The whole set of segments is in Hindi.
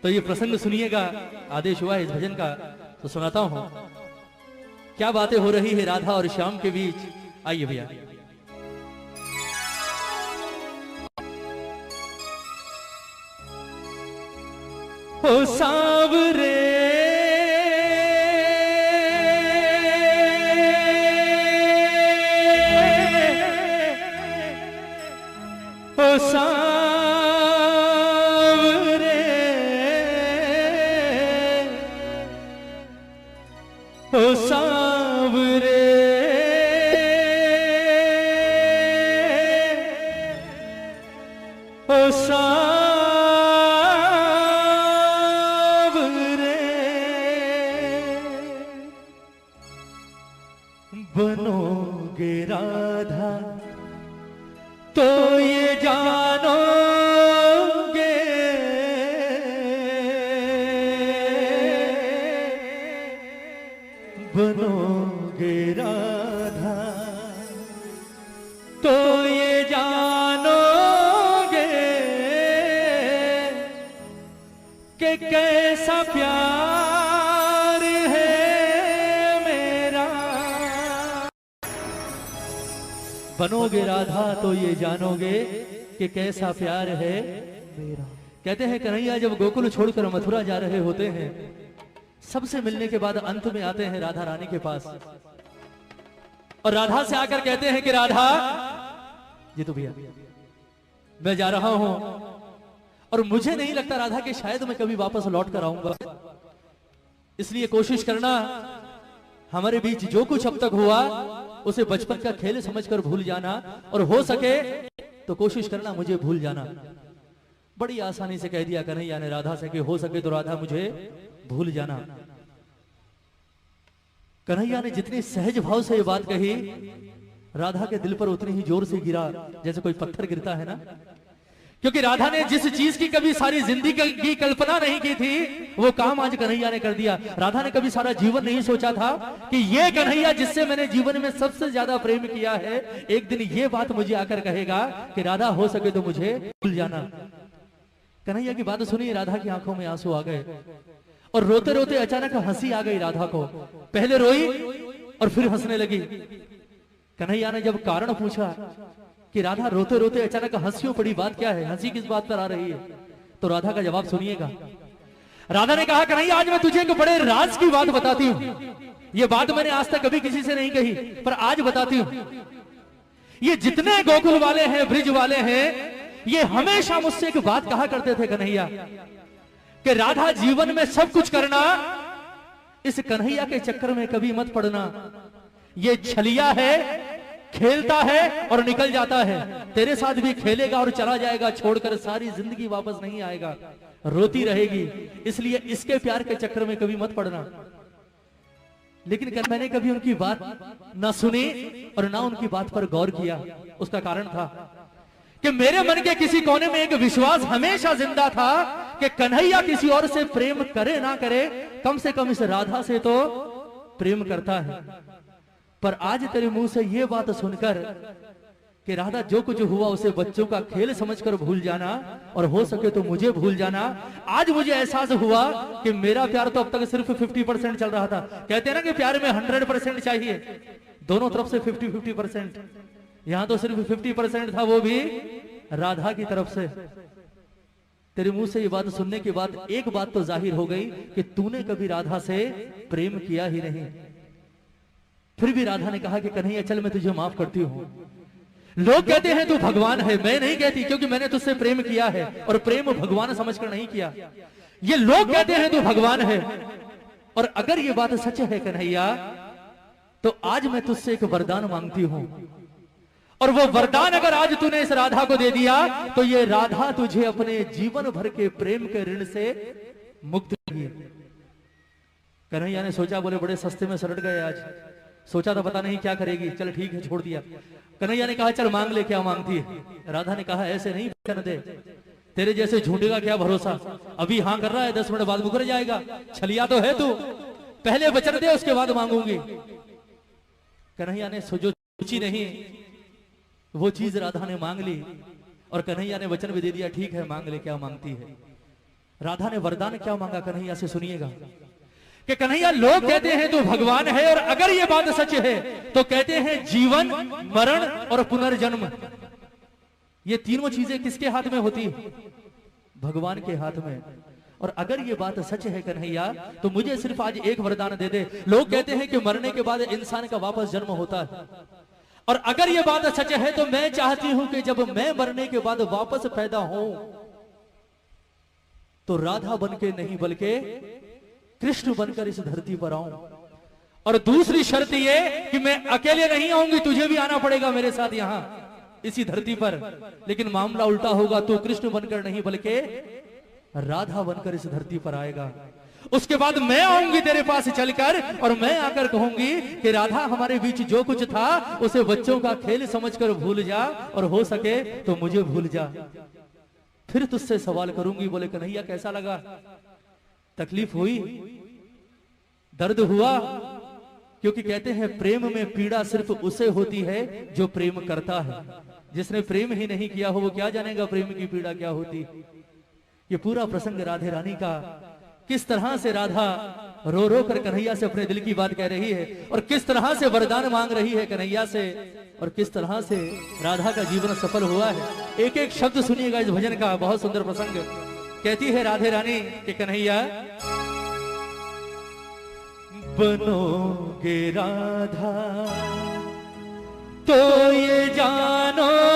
तो ये प्रसंग सुनिएगा, आदेश हुआ है इस भजन का तो सुनाता हूं। क्या बातें हो रही है राधा और श्याम के बीच, आइए भैया। ओ सांवरे ओ सांवरे ओ सांवरे ओ सांवरे बनोगे राधा तो ये जानोगे, बनोगे राधा तो ये जानोगे कि कैसा प्यार है मेरा। बनोगे राधा तो ये जानोगे कि कैसा प्यार है मेरा। कहते हैं कन्हैया जब गोकुल छोड़कर मथुरा जा रहे होते हैं, सबसे मिलने के बाद अंत में आते हैं राधा रानी के पास और राधा से आकर कहते हैं कि राधा जी तो भैया मैं जा रहा हूं और मुझे नहीं लगता राधा कि शायद मैं कभी वापस लौट कर आऊंगा, इसलिए कोशिश करना हमारे बीच जो कुछ अब तक हुआ उसे बचपन का खेल समझकर भूल जाना और हो सके तो कोशिश करना मुझे भूल जाना। बड़ी आसानी से कह दिया कन्हैया ने राधा से कि हो सके तो राधा मुझे भूल जाना। कन्हैया ने जितनी सहज भाव से ये बात कही, राधा के दिल पर उतनी ही जोर से गिरा जैसे कोई पत्थर गिरता है ना, क्योंकि राधा ने जिस चीज की कभी सारी जिंदगी की कल्पना नहीं की थी वो काम आज कन्हैया ने कर दिया। राधा ने कभी सारा जीवन नहीं सोचा था कि ये कन्हैया जिससे मैंने जीवन में सबसे ज्यादा प्रेम किया है, एक दिन ये बात मुझे आकर कहेगा कि राधा हो सके तो मुझे भूल जाना। कन्हैया की बात सुनी, राधा की आंखों में आंसू आ गए और रोते रोते अचानक हंसी आ गई राधा को। पहले रोई और फिर हंसने लगी। कन्हैया ने जब कारण पूछा कि राधा रोते रोते अचानक हंसियों पड़ी, बात क्या है, हंसी किस बात पर आ रही है, तो राधा का जवाब सुनिएगा। राधा ने कहा कन्हैया आज मैं तुझे एक बड़े राज की बात बताती हूं। ये बात मैंने आज तक कभी किसी से नहीं कही पर आज बताती हूं। ये जितने गोकुल वाले हैं, ब्रिज वाले हैं, ये हमेशा मुझसे एक बात कहा करते थे कन्हैया कि राधा जीवन में सब कुछ करना, इस कन्हैया के चक्कर में कभी मत पड़ना। ये छलिया है, खेलता है और निकल जाता है, तेरे साथ भी खेलेगा और चला जाएगा, छोड़कर सारी जिंदगी वापस नहीं आएगा, रोती रहेगी, इसलिए इसके प्यार के चक्कर में कभी मत पड़ना। लेकिन मैंने कभी उनकी बात ना सुनी और ना उनकी बात पर गौर किया। उसका कारण था कि मेरे मन के किसी कोने में एक विश्वास हमेशा जिंदा था कि कन्हैया किसी और से प्रेम करे ना करे, कम से कम इस राधा से तो प्रेम करता है। पर आज तेरे मुंह से ये बात सुनकर कि राधा जो कुछ हुआ उसे बच्चों का खेल समझकर भूल जाना और हो सके तो मुझे भूल जाना, आज मुझे एहसास हुआ कि मेरा प्यार तो अब तक सिर्फ 50% चल रहा था। कहते हैं ना कि प्यार में 100% चाहिए, दोनों तरफ से 50-50%, यहां तो सिर्फ 50% था, वो भी राधा की तरफ से। तेरे मुंह से ये बात सुनने के बाद एक बात तो जाहिर हो गई कि तूने कभी राधा से प्रेम किया ही नहीं। फिर भी राधा ने कहा कि कन्हैया चल मैं तुझे माफ करती हूं। लोग कहते हैं तू भगवान है, मैं नहीं कहती, क्योंकि मैंने तुझसे प्रेम किया है और प्रेम भगवान समझकर नहीं किया। ये लोग कहते हैं तू भगवान है, और अगर ये बात सच है कन्हैया तो आज मैं तुझसे एक वरदान मांगती हूं, और वो वरदान अगर आज तूने इस राधा को दे दिया तो ये राधा तुझे अपने जीवन भर के प्रेम के ऋण से मुक्त करेगी। कन्हैया ने सोचा, बोले बड़े सस्ते में सलट गए आज, सोचा था पता नहीं क्या करेगी, चल ठीक है छोड़ दिया। कन्हैया ने कहा चल मांग ले, क्या मांगती है। राधा ने कहा ऐसे नहीं वचन दे, तेरे जैसे झूठे का क्या भरोसा, अभी हाँ कर रहा है 10 मिनट बाद मुकर जाएगा, छलिया तो है तू, पहले वचन दे उसके बाद मांगूंगी। कन्हैया ने जो सोची नहीं वो चीज राधा ने मांग ली और कन्हैया ने वचन भी दे दिया, ठीक है मांग ले क्या मांगती है। राधा ने वरदान क्या मांगा कन्हैया से, सुनिएगा कि कन्हैया लोग कहते हैं तू भगवान है, और अगर ये बात सच है तो कहते हैं जीवन, मरण और पुनर्जन्म, ये तीनों चीजें किसके हाथ में होती है? भगवान के हाथ में। और अगर ये बात सच है कन्हैया तो मुझे सिर्फ आज एक वरदान दे दे। लोग कहते हैं कि मरने के बाद इंसान का वापस जन्म होता है, और अगर ये बात सच है तो मैं चाहती हूं कि जब मैं मरने के बाद वापस पैदा हूं तो राधा बनके नहीं बल्कि कृष्ण बनकर इस धरती पर आऊं। और दूसरी शर्त ये कि मैं अकेले नहीं आऊंगी, तुझे भी आना पड़ेगा मेरे साथ यहां इसी धरती पर। लेकिन मामला उल्टा होगा, तू कृष्ण बनकर नहीं बल्कि राधा बनकर इस धरती पर आएगा। उसके बाद मैं आऊंगी तेरे पास चलकर, और मैं आकर कहूंगी कि राधा हमारे बीच जो कुछ था उसे बच्चों का खेल समझकर भूल जा, और हो सके तो मुझे भूल जा। फिर तुझसे सवाल करूंगी। बोले कन्हैया कैसा लगा? तकलीफ हुई, दर्द हुआ? क्योंकि कहते हैं प्रेम में पीड़ा सिर्फ उसे होती है जो प्रेम करता है। जिसने प्रेम ही नहीं किया हो वो क्या जानेगा प्रेम की पीड़ा क्या होती। ये पूरा प्रसंग राधे रानी का, किस तरह से राधा रो रो कर कन्हैया से अपने दिल की बात कह रही है, और किस तरह से वरदान मांग रही है कन्हैया से, और किस तरह से राधा का जीवन सफल हुआ है। एक एक शब्द सुनिएगा इस भजन का, बहुत सुंदर प्रसंग। कहती है राधे रानी कि कन्हैया बनोगे राधा तो ये जानोगे,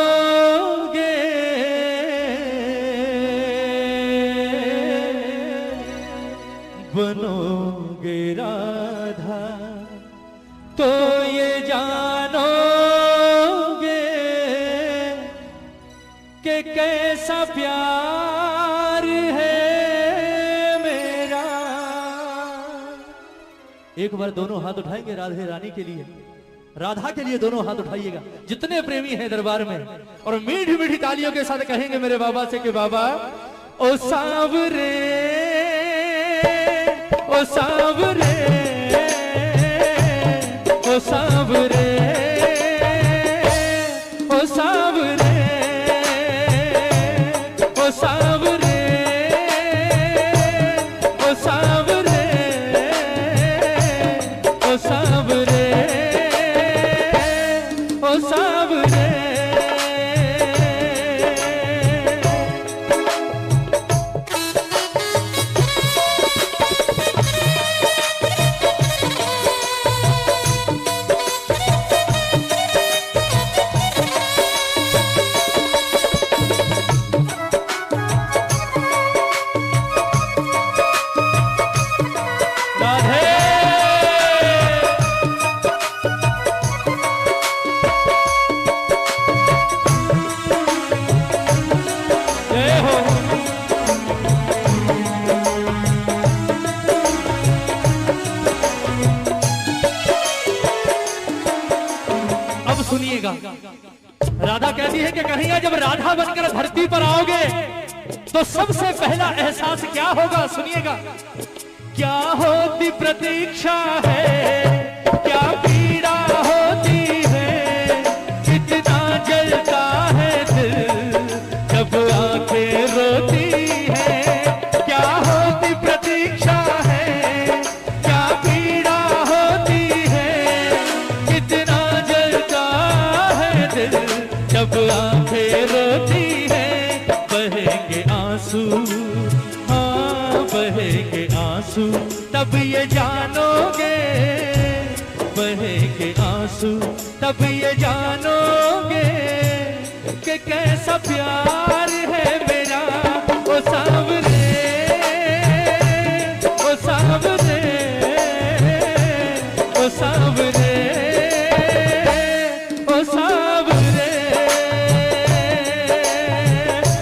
बनोगे राधा तो ये जानोगे कि कैसा प्यार है मेरा। एक बार दोनों हाथ उठाएंगे राधे रानी के लिए, राधा के लिए दोनों हाथ उठाइएगा जितने प्रेमी हैं दरबार में, और मीठी मीठी तालियों के साथ कहेंगे मेरे बाबा से कि बाबा ओ सांवरे, ओ सांवरे, ओ सांवरे, ओ सांवरे, ओ सांवरे, ओ सांवरे, ओ सांवरे, ओ सांवरे। सुनिएगा राधा कहती है कि कन्हैया जब राधा बनकर धरती पर आओगे तो सबसे पहला एहसास क्या होगा, सुनिएगा। क्या होती प्रतीक्षा है, क्या पीड़ा होती है, कितना जलता है दिल जब आंखें रोती है। क्या होती प्रतीक्षा है, क्या पीड़ा होती है, कितना जलता है दिल जब आंखें रोती है। बहेंगे आंसू, हाँ बहेंगे आंसू, तब ये जानोगे, बहेंगे आंसू तब ये जानोगे कि कैसा प्यार है मेरा। ओ सांवरे, ओ सांवरे, ओ सांवरे, ओ सांवरे।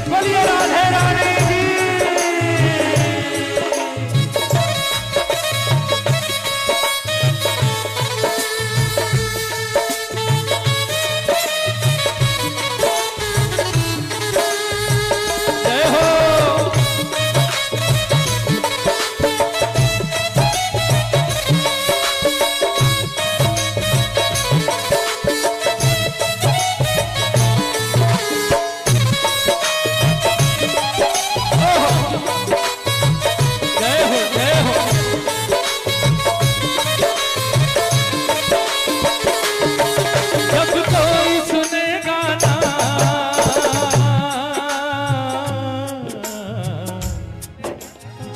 बोलिए राधे रानी की। जय हो।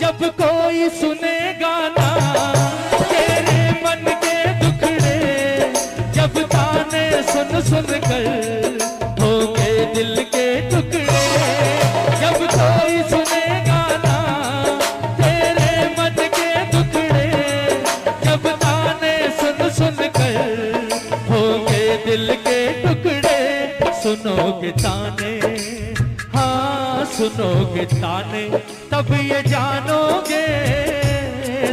जब कोई सुनेगा ना तेरे मन के दुखड़े, जब ताने सुन सुन कर होंगे दिल के टुकड़े, जब कोई सुनेगा ना तेरे मन के दुखड़े, जब ताने सुन सुन कर होंगे दिल के टुकड़े। सुनोगे ताने, हाँ सुनोगे ताने, तब ये जानोगे,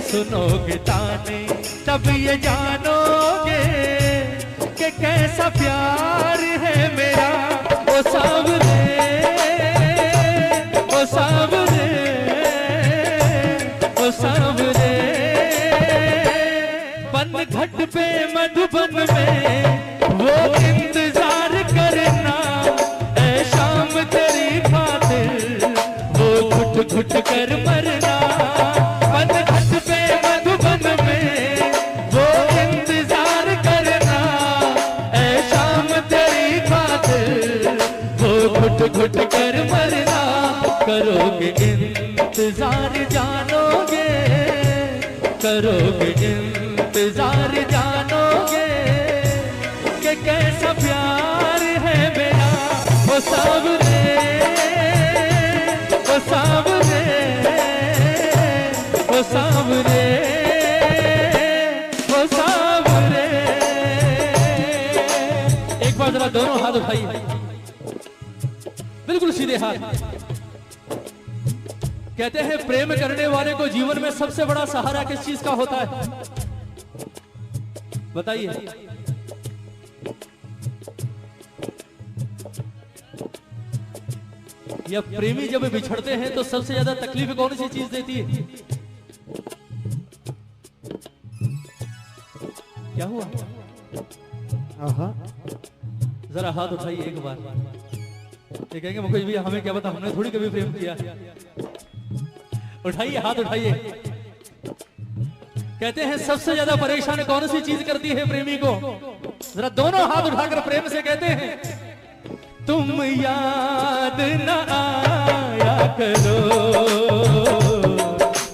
सुनोगे ताने तब ये जानोगे कि कैसा प्यार है मेरा। ओ सावरे, ओ सावरे, ओ सावरे, बन घट पे मधुबन में वो इंतजार करना, ऐ शाम तेरी खातिर वो घुट घुट कर मरना। बन घट पे मधुबन में वो इंतजार करना, ऐ शाम तेरी खातिर वो घुट घुट कर मरना। करोगे इंतजार जानोगे, करोगे इंतजार जानोगे कि कैसा प्यार है मेरा। ओ सावरे, ओ सावरे, ओ सावरे, ओ सावरे। एक बार जरा दोनों हाथ उठाइए, बिल्कुल सीधे हाथ। कहते हैं प्रेम करने वाले को जीवन में सबसे बड़ा सहारा किस चीज का होता है, बताइए। या प्रेमी जब बिछड़ते हैं तो सबसे ज्यादा तकलीफ कौन सी चीज देती है? क्या हुआ? जरा हाथ उठाइए एक बार। ये कहेंगे मुकेश भैया हमें क्या पता, हमने थोड़ी कभी प्रेम किया। उठाइए हाथ उठाइए। कहते हैं सबसे ज्यादा परेशान कौन सी चीज करती है प्रेमी को? जरा दोनों हाथ उठाकर प्रेम से कहते हैं, तुम याद न आया करो,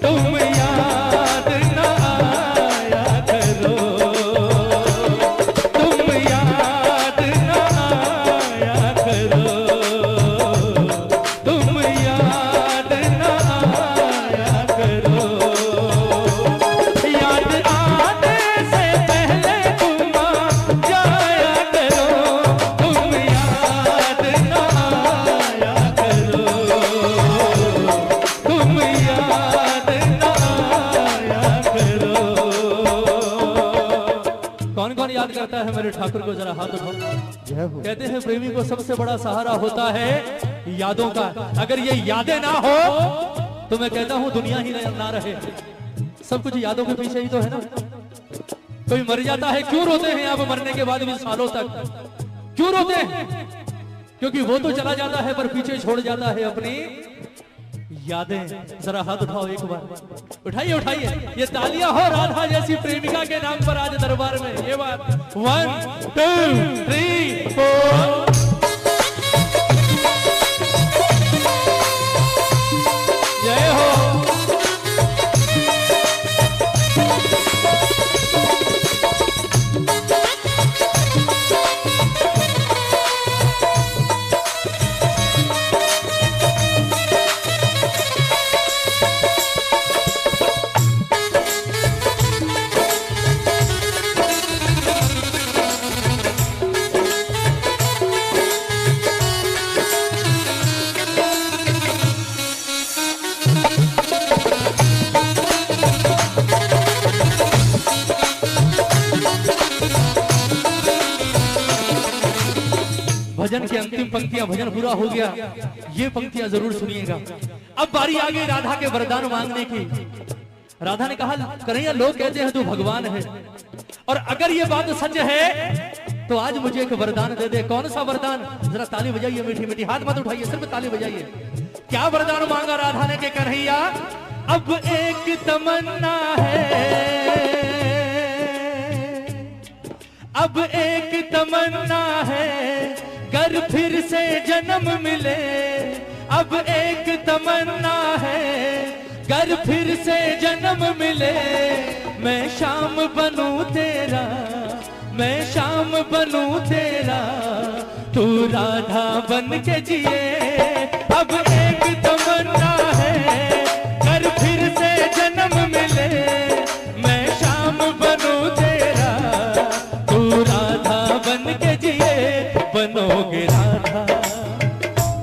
तुम याद न आया करो, तुम याद न आया करो, तुम याद न आया करो। याद आने से पहले तुम आ जाया करो, तुम याद न आया करो, तुम याद न आया करो। कौन कौन याद करता है मेरे ठाकुर को? जरा हाथ उठाओ। कहते हैं प्रेमी को सबसे बड़ा सहारा होता है यादों का। अगर ये यादें ना हो तो मैं कहता हूं दुनिया ही ना रहे। सब कुछ यादों के पीछे ही तो है ना। कोई मर जाता है, क्यों रोते हैं आप मरने के बाद भी सालों तक? क्यों रोते हैं? क्योंकि वो तो चला जाता है पर पीछे छोड़ जाता है अपनी यादें। जरा हाथ उठाओ एक बार, उठाइए उठाइए। ये तालियां हो राधा जैसी प्रेमिका के नाम पर आज दरबार में। ये बात 1 2 3 4। जय हो। भजन की अंतिम पंक्तियां, भजन पूरा हो गया, ये पंक्तियां जरूर सुनिएगा। अब बारी आ गई राधा के वरदान मांगने की। राधा ने कहा, कन्हैया लोग कहते हैं तू भगवान है, और अगर ये बात सच है तो आज मुझे एक वरदान दे दे। कौन सा वरदान? जरा ताली बजाइए मीठी मीठी, हाथ मत उठाइए, सिर्फ ताली बजाइए। क्या वरदान मांगा राधा ने कि कन्हैया अब एक तमन्ना है, अब एक तमन्ना है, कर फिर से जन्म मिले। अब एक तमन्ना है, कर फिर से जन्म मिले मैं शाम बनूं तेरा, मैं शाम बनूं तेरा, तू राधा बन के जिए। अब एक तमन्ना है कर फिर से जन्म मिले मैं शाम बनूं तेरा, तू राधा बन के जिए। बनोगे राधा,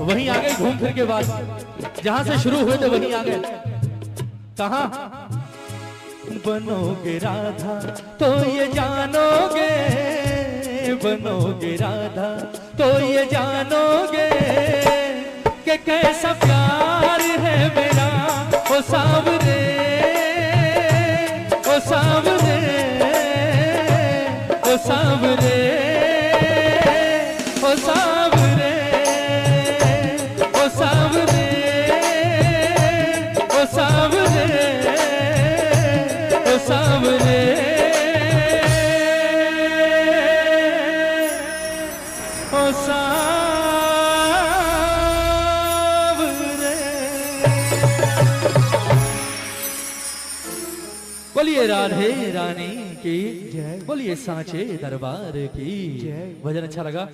वहीं आ गए घूम फिर के बाद, जहां से शुरू हुए थे वहीं आ गए। कहां? बनोगे राधा तो ये जानोगे, बनोगे राधा तो ये जानोगे कि कैसा प्यार है मेरा। ओ सांवरे, ओ सांवरे, ओ सांवरे, ओ सांवरे, ओ सांवरे, ओ सांवरे, ओ सांवरे, ओ सांवरे। बोलिए राधे रानी की जय, बोलिए सांचे दरबार की जय। भजन अच्छा लगा?